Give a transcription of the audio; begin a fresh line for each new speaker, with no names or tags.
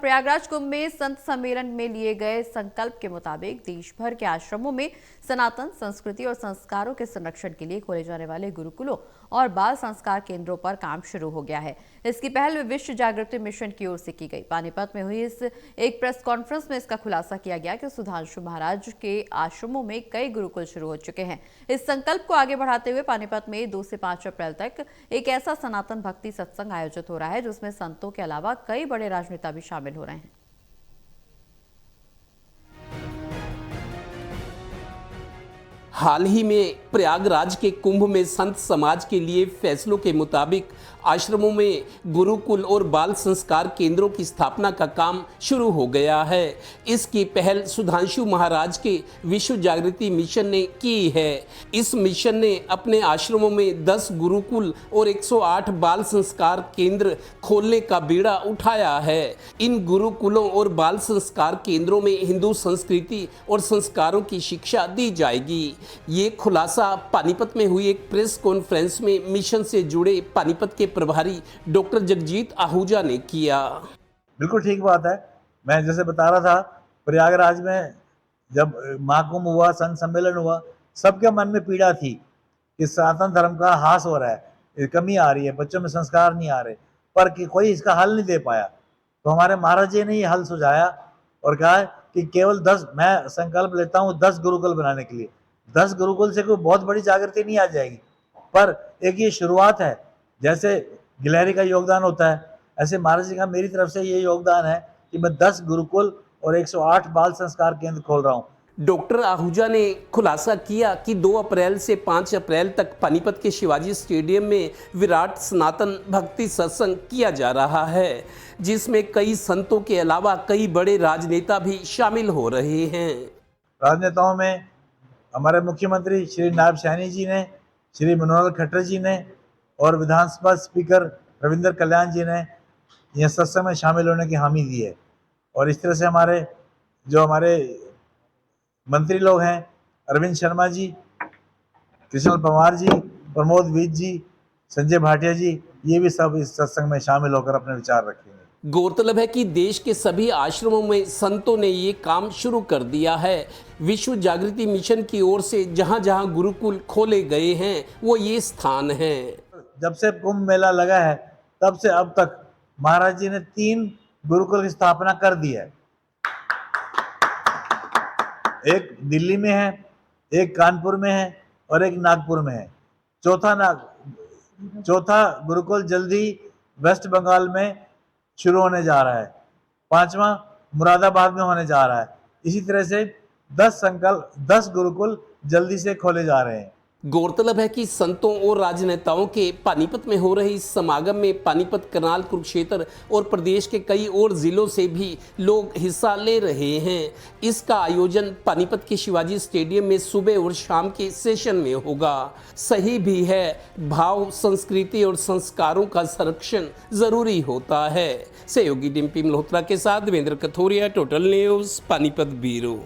प्रयागराज कुंभ में संत सम्मेलन में लिए गए संकल्प के मुताबिक देश भर के आश्रमों में सनातन संस्कृति और संस्कारों के संरक्षण के लिए खोले जाने वाले गुरुकुलों और बाल संस्कार केंद्रों पर काम शुरू हो गया है। इसकी पहल विश्व जागृति मिशन की ओर से की गई। पानीपत में हुई इस एक प्रेस कॉन्फ्रेंस में इसका खुलासा किया गया कि सुधांशु महाराज के आश्रमों में कई गुरुकुल शुरू हो चुके हैं। इस संकल्प को आगे बढ़ाते हुए पानीपत में 2 से 5 अप्रैल तक एक ऐसा सनातन भक्ति सत्संग आयोजित हो रहा है जिसमें संतों के अलावा कई बड़े राजनेता भी शामिल हो रहे हैं।
हाल ही में प्रयागराज के कुंभ में संत समाज के लिए फैसलों के मुताबिक आश्रमों में गुरुकुल और बाल संस्कार केंद्रों की स्थापना का काम शुरू हो गया है। इसकी पहल सुधांशु महाराज के विश्व जागृति मिशन ने की है। इस मिशन ने अपने आश्रमों में 10 गुरुकुल और 108 बाल संस्कार केंद्र खोलने का बीड़ा उठाया है। इन गुरुकुलों और बाल संस्कार केंद्रों में हिंदू संस्कृति और संस्कारों की शिक्षा दी जाएगी। ये खुलासा पानीपत में हुई एक प्रेस कॉन्फ्रेंस में मिशन से जुड़े पानीपत के प्रभारी डॉक्टर जगजीत आहूजा ने किया।
बिल्कुल ठीक बात है। मैं जैसे बता रहा था, प्रयागराज में जब महाकुंभ हुआ, संत सम्मेलन हुआ, सबके मन में पीड़ा थी कि सनातन धर्म का ह्रास हो रहा है, कमी आ रही है, बच्चों में संस्कार नहीं आ रहे, पर कि कोई इसका हल नहीं दे पाया। तो हमारे महाराज जी ने ये हल सुझाया और कहा कि केवल 10, मैं संकल्प लेता हूँ 10 गुरुकुल बनाने के लिए। 10 गुरुकुल से कोई बहुत बड़ी जागृति नहीं आ जाएगी, पर एक ये शुरुआत है। जैसे गिलहरी का योगदान होता है, ऐसे महाराज जी का मेरी तरफ से ये योगदान है कि मैं 10 गुरुकुल और 108 बाल संस्कार केंद्र खोल रहा हूँ।
डॉक्टर आहूजा ने खुलासा किया कि 2 अप्रैल से 5 अप्रैल तक पानीपत के शिवाजी स्टेडियम में विराट सनातन भक्ति सत्संग किया जा रहा है, जिसमें कई संतों के अलावा कई बड़े राजनेता भी शामिल हो रहे हैं।
राजनेताओं में हमारे मुख्यमंत्री श्री नायब सैनी जी ने, श्री मनोहर खट्टर जी ने और विधानसभा स्पीकर रविंद्र कल्याण जी ने यह सत्संग में शामिल होने की हामी दी है। और इस तरह से हमारे मंत्री लोग हैं, अरविंद शर्मा जी, कृष्ण पवार जी, प्रमोद विज जी, संजय भाटिया जी, ये भी सब इस सत्संग में शामिल होकर अपने विचार रखेंगे।
गौरतलब है कि देश के सभी आश्रमों में संतों ने ये काम शुरू कर दिया है। विश्व जागृति मिशन की ओर से जहां जहां गुरुकुल खोले गए हैं वो ये स्थान हैं।
जब से कुंभ मेला लगा है तब से अब तक महाराज जी ने 3 गुरुकुल की स्थापना कर दी है। एक दिल्ली में है, एक कानपुर में है और एक नागपुर में है। चौथा गुरुकुल जल्दी वेस्ट बंगाल में शुरू होने जा रहा है। 5वां मुरादाबाद में होने जा रहा है। इसी तरह से 10 गुरुकुल जल्दी से खोले जा रहे हैं।
गौरतलब है कि संतों और राजनेताओं के पानीपत में हो रही समागम में पानीपत, करनाल, कुरुक्षेत्र और प्रदेश के कई और जिलों से भी लोग हिस्सा ले रहे हैं। इसका आयोजन पानीपत के शिवाजी स्टेडियम में सुबह और शाम के सेशन में होगा। सही भी है, भाव, संस्कृति और संस्कारों का संरक्षण जरूरी होता है। सहयोगी डिम्पी मल्होत्रा के साथ Devendra Kathoria, total news, Panipat bureau.